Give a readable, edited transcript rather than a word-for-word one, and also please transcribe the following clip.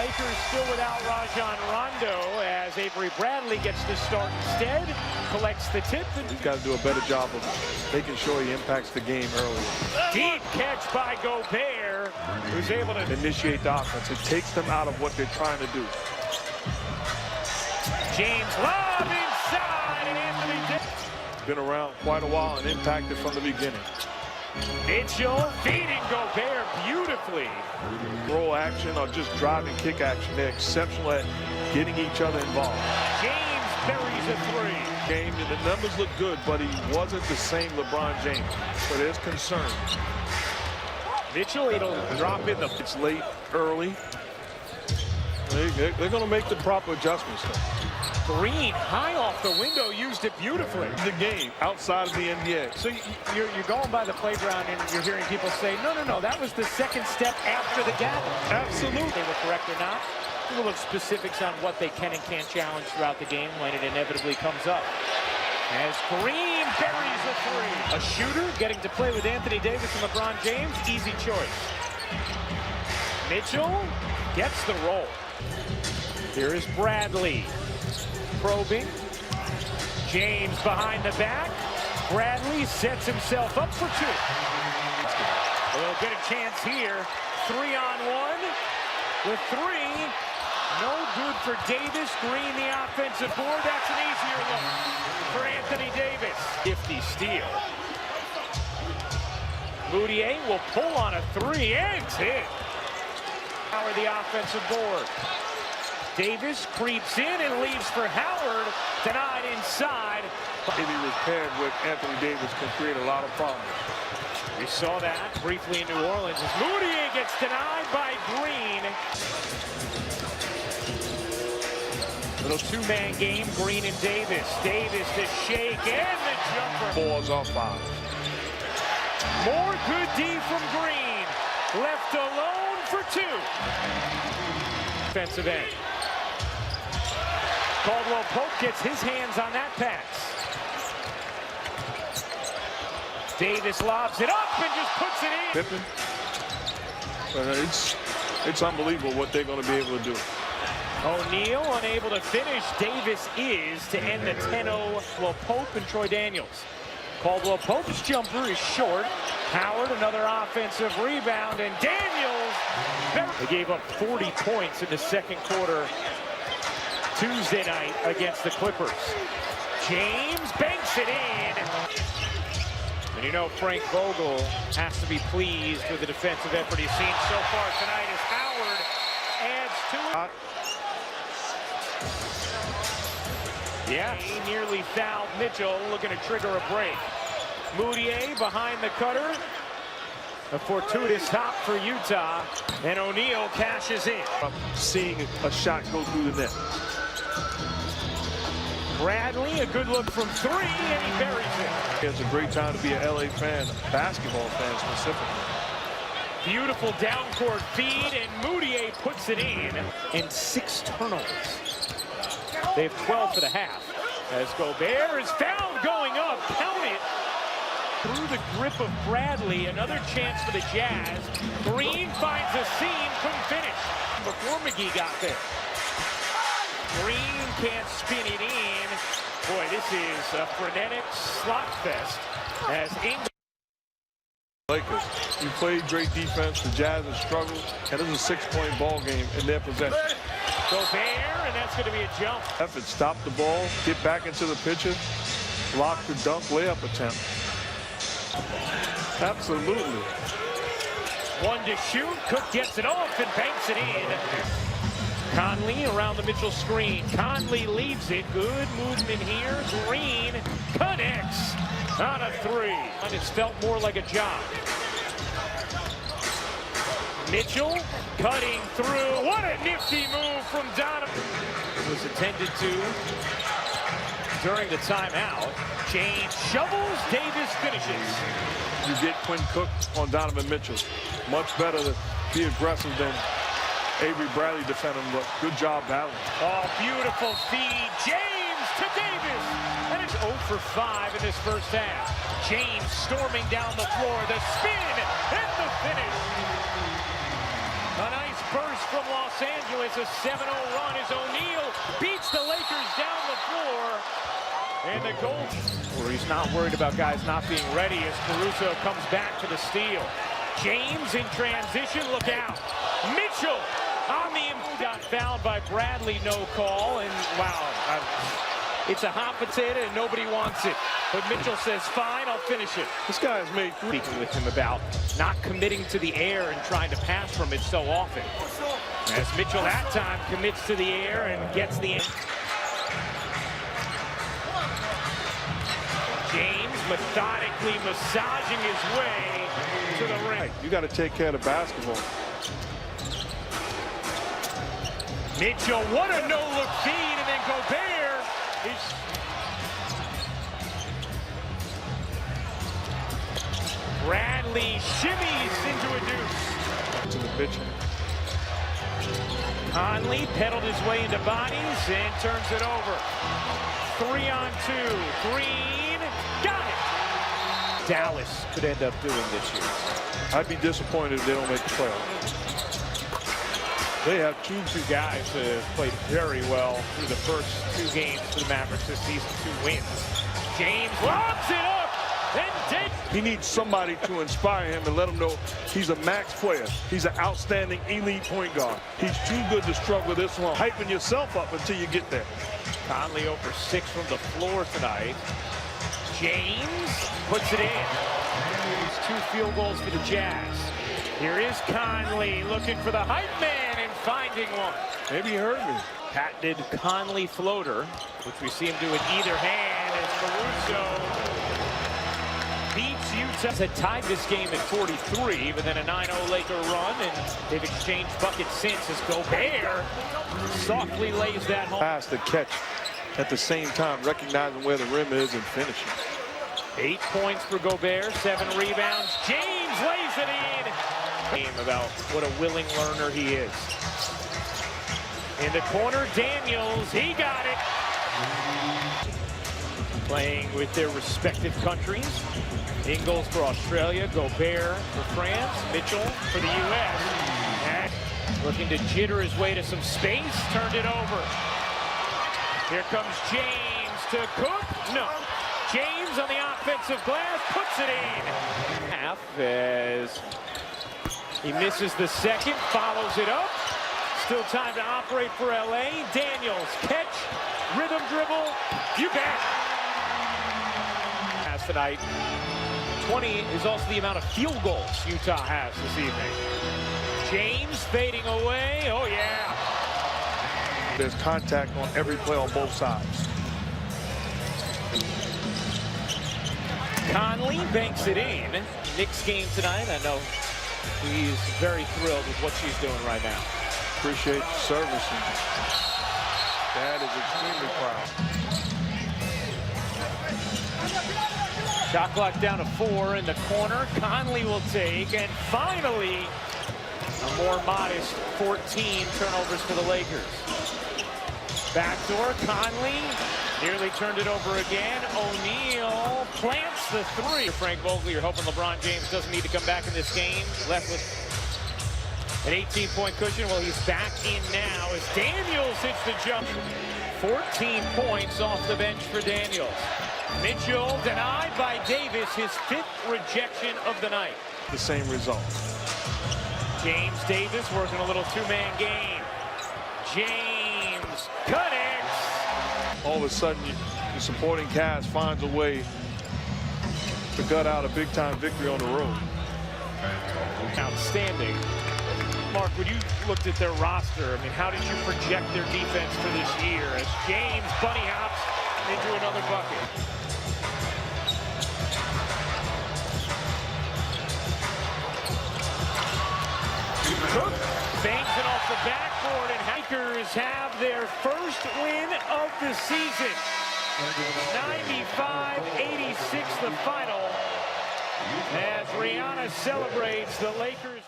Lakers still without Rajon Rondo as Avery Bradley gets to start instead, collects the tip. He's got to do a better job of making sure he impacts the game early. Deep catch by Gobert, who's able to initiate the offense. It takes them out of what they're trying to do. James lob inside, and Anthony Davis. Been around quite a while and impacted from the beginning. Mitchell feeding Gobert beautifully. Roll action or just driving kick action. They're exceptional at getting each other involved. James buries a three. Game, and the numbers look good, but he wasn't the same LeBron James. So there's concern. Mitchell, it'll drop in the... It's late, early. They're going to make the proper adjustments. Green, high off the window, used it beautifully. The game outside of the NBA. So you're going by the playground and you're hearing people say, no, that was the second step after the gather. Absolutely. They were correct or not. We'll look specifics on what they can and can't challenge throughout the game when it inevitably comes up. As Green buries a three. A shooter getting to play with Anthony Davis and LeBron James, easy choice. Mitchell gets the roll. Here is Bradley. Probing. James behind the back. Bradley sets himself up for two. We'll get a chance here. 3-on-1 with three. No good for Davis. Green the offensive board. That's an easier look for Anthony Davis. 50 steal. Moutier will pull on a three and it's hit. Power the offensive board. Davis creeps in and leaves for Howard. Denied inside. If he was paired with Anthony Davis, can create a lot of problems. We saw that briefly in New Orleans as Moutier gets denied by Green. Little two-man game, Green and Davis. Davis to shake and the jumper. Fours off five. More good D from Green. Left alone for two. Defensive end. Caldwell Pope gets his hands on that pass. Davis lobs it up and just puts it in. Pippen. It's unbelievable what they're going to be able to do. O'Neal unable to finish. Davis is to end the 10-0. Well, Pope and Troy Daniels. Caldwell Pope's jumper is short. Howard, another offensive rebound, and Daniels. They gave up 40 points in the second quarter Tuesday night against the Clippers. James banks it in. And you know Frank Vogel has to be pleased with the defensive effort he's seen so far tonight as Howard adds to it. Yeah, he nearly fouled Mitchell, looking to trigger a break. Moutier behind the cutter. A fortuitous hop for Utah, and O'Neal cashes in. Seeing a shot go through the net. Bradley, a good look from three, and he buries it. It's a great time to be an LA fan, a basketball fan specifically. Beautiful down-court feed, and Moutier puts it in. And 6 turnovers. They have 12 for the half. As Gobert is fouled going up, count it. Through the grip of Bradley, another chance for the Jazz. Green finds a seam, couldn't finish before McGee got there. Green can't spin it in. Boy, this is a frenetic slot fest as England. Lakers, you played great defense. The Jazz have struggled, and it's a 6-point ball game in their possession. Gobert, and that's going to be a jump. Effort, stop the ball, get back into the picture, block the dunk layup attempt. Absolutely. One to shoot. Cook gets it off and banks it in. Conley around the Mitchell screen. Conley leaves it. Good movement here. Green connects on a three. And it's felt more like a job. Mitchell cutting through. What a nifty move from Donovan. It was attended to during the timeout. James shovels. Davis finishes. You get Quinn Cook on Donovan Mitchell. Much better to be aggressive than Avery Bradley defending, but good job battling. Oh, beautiful feed. James to Davis. And it's 0 for 5 in this first half. James storming down the floor. The spin and the finish. A nice burst from Los Angeles. A 7-0 run as O'Neal beats the Lakers down the floor. And the goal, where he's not worried about guys not being ready as Caruso comes back to the steal. James in transition, look out. Mitchell on the got fouled by Bradley, no call, and wow, it's a hot potato and nobody wants it. But Mitchell says, fine, I'll finish it. This guy has made three. Speaking with him about not committing to the air and trying to pass from it so often. As Mitchell that time commits to the air and gets the end. James methodically massaging his way to the rim. You got to take care of the basketball. Mitchell, what a no-look feed, and then Gobert is... Bradley shimmies into a deuce. To the Mitchell. Conley pedaled his way into bodies and turns it over. 3-on-2. Green, got it. Dallas could end up doing this year. I'd be disappointed if they don't make the playoffs. They have two guys that have played very well through the first 2 games for the Mavericks this season, 2 wins. James lobs it up, and dead. He needs somebody to inspire him and let him know he's a max player. He's an outstanding elite point guard. He's too good to struggle this long. Hyping yourself up until you get there. Conley over 6 from the floor tonight. James puts it in. He's 2 field goals for the Jazz. Here is Conley looking for the hype man and finding one. Maybe he heard me. Patented Conley floater, which we see him do with either hand as Caruso beats Utah. Had tied this game at 43, but then a 9-0 Laker run, and they've exchanged buckets since as Gobert softly lays that home. Pass to catch at the same time, recognizing where the rim is and finishing. 8 points for Gobert, 7 rebounds. James lays it in. About what a willing learner he is. In the corner, Daniels, he got it. Playing with their respective countries. Ingles for Australia, Gobert for France, Mitchell for the U.S. And looking to jitter his way to some space, turned it over. Here comes James to Cook. No. James on the offensive glass, puts it in. Half as he misses the second, follows it up. Still time to operate for LA. Daniels, catch, rhythm dribble, you bet. As tonight, 20 is also the amount of field goals Utah has this evening. James fading away, oh yeah. There's contact on every play on both sides. Conley banks it in. Knicks game tonight, I know he's very thrilled with what she's doing right now. Appreciate the service. And Dad is extremely proud. Shot clock down to 4 in the corner. Conley will take, and finally, a more modest 14 turnovers for the Lakers. Backdoor, Conley nearly turned it over again. O'Neal plants the 3. Frank Vogel, you're hoping LeBron James doesn't need to come back in this game. Left with an 18-point cushion. Well, he's back in now as Daniels hits the jump. 14 points off the bench for Daniels. Mitchell denied by Davis, his 5th rejection of the night. The same result. James Davis working a little 2-man game. James connects. All of a sudden, the supporting cast finds a way to gut out a big-time victory on the road. Outstanding. Mark, when you looked at their roster, I mean, how did you project their defense for this year as James bunny hops into another bucket? Cook bangs it off the backboard, and Lakers have their first win of the season. 95-86 the final as Rihanna celebrates the Lakers.